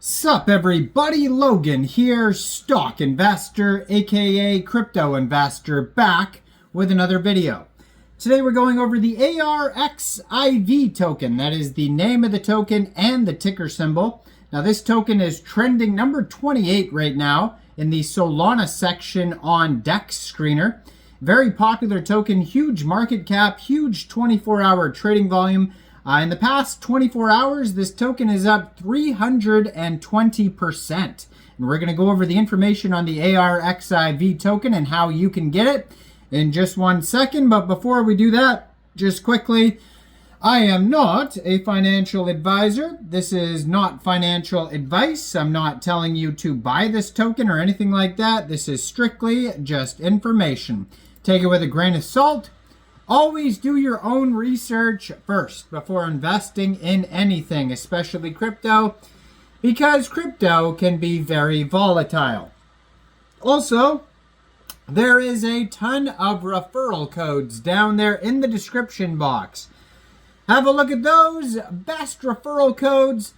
Sup everybody, Logan here, stock investor aka crypto investor, back with another video. Today we're going over the ARXIV token. That is the name of the token and the ticker symbol. Now this token is trending number 28 right now in the Solana section on DEX Screener. Very popular token, huge market cap, huge 24-hour trading volume. In the past 24 hours, this token is up 320%. And we're going to go over the information on the ARXIV token and how you can get it in just 1 second. But before we do that, just quickly, I am not a financial advisor. This is not financial advice. I'm not telling you to buy this token or anything like that. This is strictly just information. Take it with a grain of salt. Always do your own research first before investing in anything, especially crypto, because crypto can be very volatile. Also, there is a ton of referral codes down there in the description box. Have a look at those best referral codes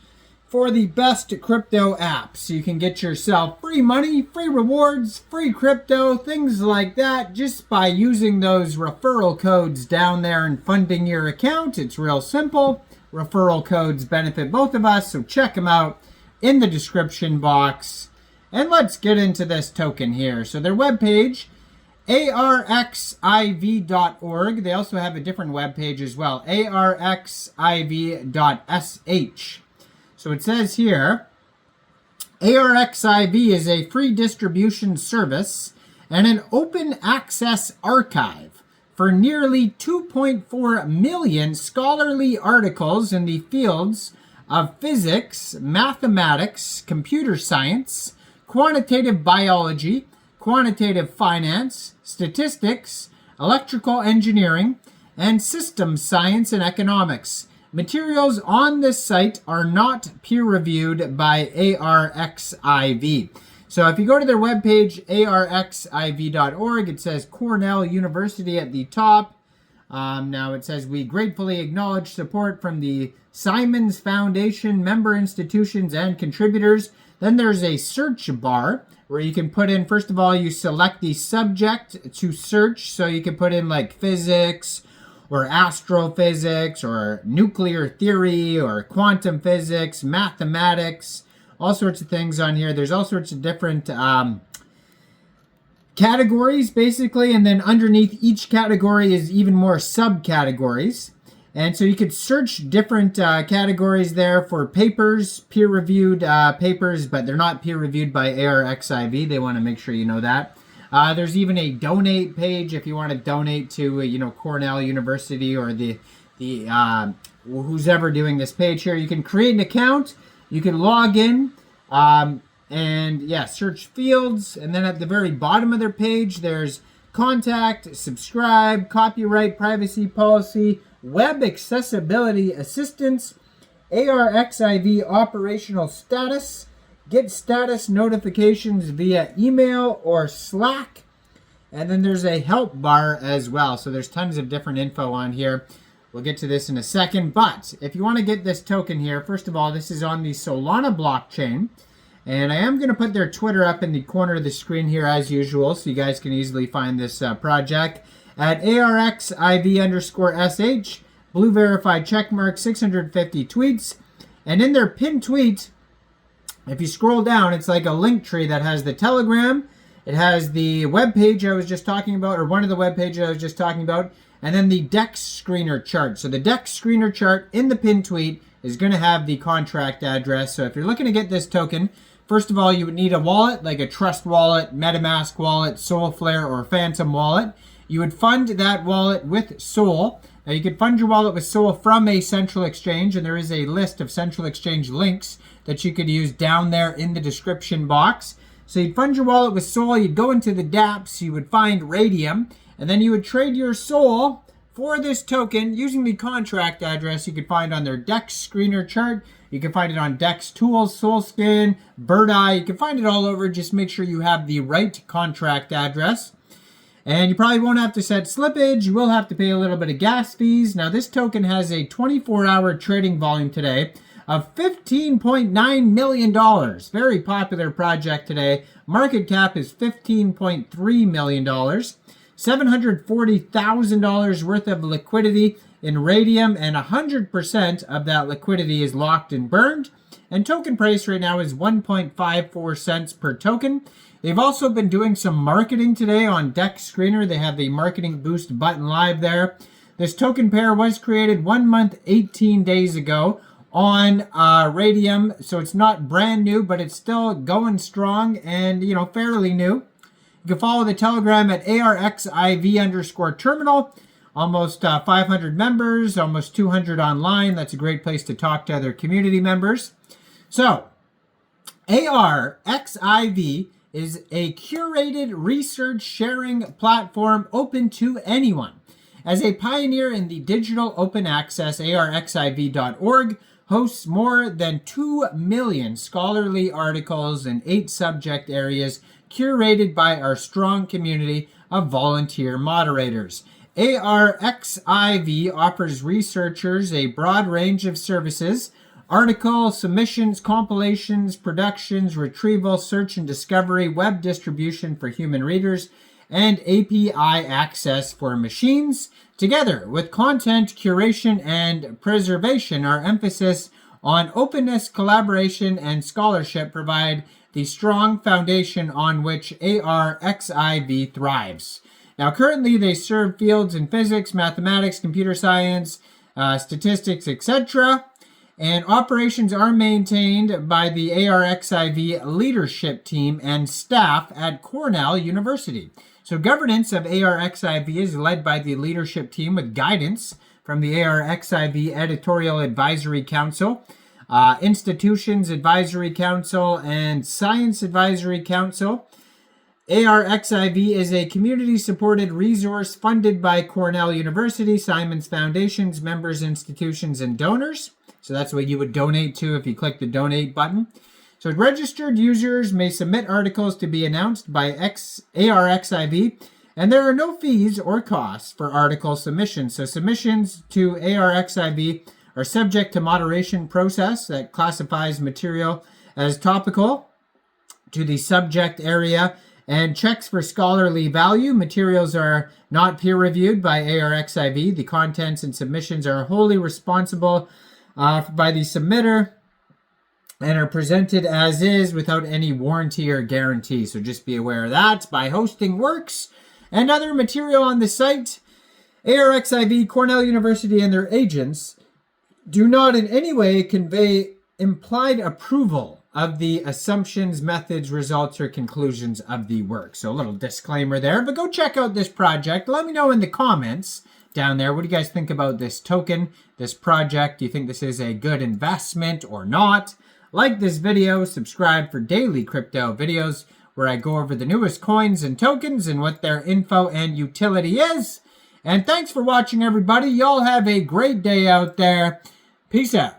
for the best crypto apps. You can get yourself free money, free rewards, free crypto, things like that, just by using those referral codes down there and funding your account. It's real simple. Referral codes benefit both of us, so check them out in the description box. And let's get into this token here. So their webpage, arxiv.org. They also have a different webpage as well, arxiv.sh. So it says here, ARXIV is a free distribution service and an open access archive for nearly 2.4 million scholarly articles in the fields of physics, mathematics, computer science, quantitative biology, quantitative finance, statistics, electrical engineering, and systems science and economics. Materials on this site are not peer-reviewed by ARXIV. So if you go to their webpage, arxiv.org, it says Cornell University at the top. Now it says, we gratefully acknowledge support from the Simons Foundation, member institutions, and contributors. Then there's a search bar where you can put in, first of all, you select the subject to search. So you can put in like physics, or astrophysics, or nuclear theory, or quantum physics, mathematics, all sorts of things on here. There's all sorts of different categories, basically, and then underneath each category is even more subcategories. And so you could search different categories there for papers, peer-reviewed papers, but they're not peer-reviewed by ARXIV. They want to make sure you know that. There's even a donate page if you want to donate to, Cornell University or the who's ever doing this page here. You can create an account, you can log in, and yeah, search fields. And then at the very bottom of their page, there's contact, subscribe, copyright, privacy policy, web accessibility assistance, ARXIV operational status, get status notifications via email or Slack. And then there's a help bar as well. So there's tons of different info on here. We'll get to this in a second. But if you want to get this token here, first of all, this is on the Solana blockchain. And I am going to put their Twitter up in the corner of the screen here as usual, so you guys can easily find this project at ARXIV_SH, blue verified checkmark, 650 tweets. And in their pinned tweet, if you scroll down, it's like a link tree that has the Telegram, it has the web page I was just talking about, or one of the web pages I was just talking about, and then the DEX Screener chart. So the DEX Screener chart in the pinned tweet is going to have the contract address. So if you're looking to get this token, first of all, you would need a wallet, like a Trust wallet, MetaMask wallet, Solflare, or Phantom wallet. You would fund that wallet with Sol. Now you could fund your wallet with Sol from a central exchange, and there is a list of central exchange links that you could use down there in the description box. So you'd fund your wallet with Sol, you'd go into the dApps, you would find Radium, and then you would trade your Sol for this token using the contract address you could find on their DEX Screener chart. You can find it on DEX Tools, Solscan, Birdeye. You can find it all over. Just make sure you have the right contract address. And you probably won't have to set slippage. You will have to pay a little bit of gas fees. Now, this token has a 24-hour trading volume today of $15.9 million. Very popular project today. Market cap is $15.3 million. $740,000 worth of liquidity in radium, and 100% of that liquidity is locked and burned. And token price right now is 1.54 cents per token. They've also been doing some marketing today on Dex Screener. They have the marketing boost button live there. This token pair was created 1 month, 18 days ago on Radium. So it's not brand new, but it's still going strong and, fairly new. You can follow the Telegram at ARXIV_terminal. Almost 500 members, almost 200 online. That's a great place to talk to other community members. So, ARXIV is a curated research sharing platform open to anyone. As a pioneer in the digital open access, arxiv.org hosts more than 2 million scholarly articles in 8 subject areas curated by our strong community of volunteer moderators. ARXIV offers researchers a broad range of services: article submissions, compilations, productions, retrieval, search and discovery, web distribution for human readers, and API access for machines. Together with content curation and preservation, our emphasis on openness, collaboration, and scholarship provide the strong foundation on which ARXIV thrives. Now, currently, they serve fields in physics, mathematics, computer science, statistics, etc., and operations are maintained by the ARXIV leadership team and staff at Cornell University. So governance of ARXIV is led by the leadership team with guidance from the ARXIV Editorial Advisory Council, Institutions Advisory Council, and Science Advisory Council. ARXIV is a community-supported resource funded by Cornell University, Simons Foundations, members, institutions, and donors. So that's what you would donate to if you click the donate button. So registered users may submit articles to be announced by ARXIV, and there are no fees or costs for article submissions. So submissions to ARXIV are subject to moderation process that classifies material as topical to the subject area and checks for scholarly value. Materials are not peer-reviewed by ARXIV. The contents and submissions are wholly responsible by the submitter and are presented as is without any warranty or guarantee. So just be aware of that. By hosting works and other material on the site, ARXIV, Cornell University, and their agents do not in any way convey implied approval of the assumptions, methods, results, or conclusions of the work. So a little disclaimer there, but go check out this project. Let me know in the comments down there, what do you guys think about this token, this project? Do you think this is a good investment or not? Like this video, subscribe for daily crypto videos where I go over the newest coins and tokens and what their info and utility is. And thanks for watching, everybody. Y'all have a great day out there. Peace out.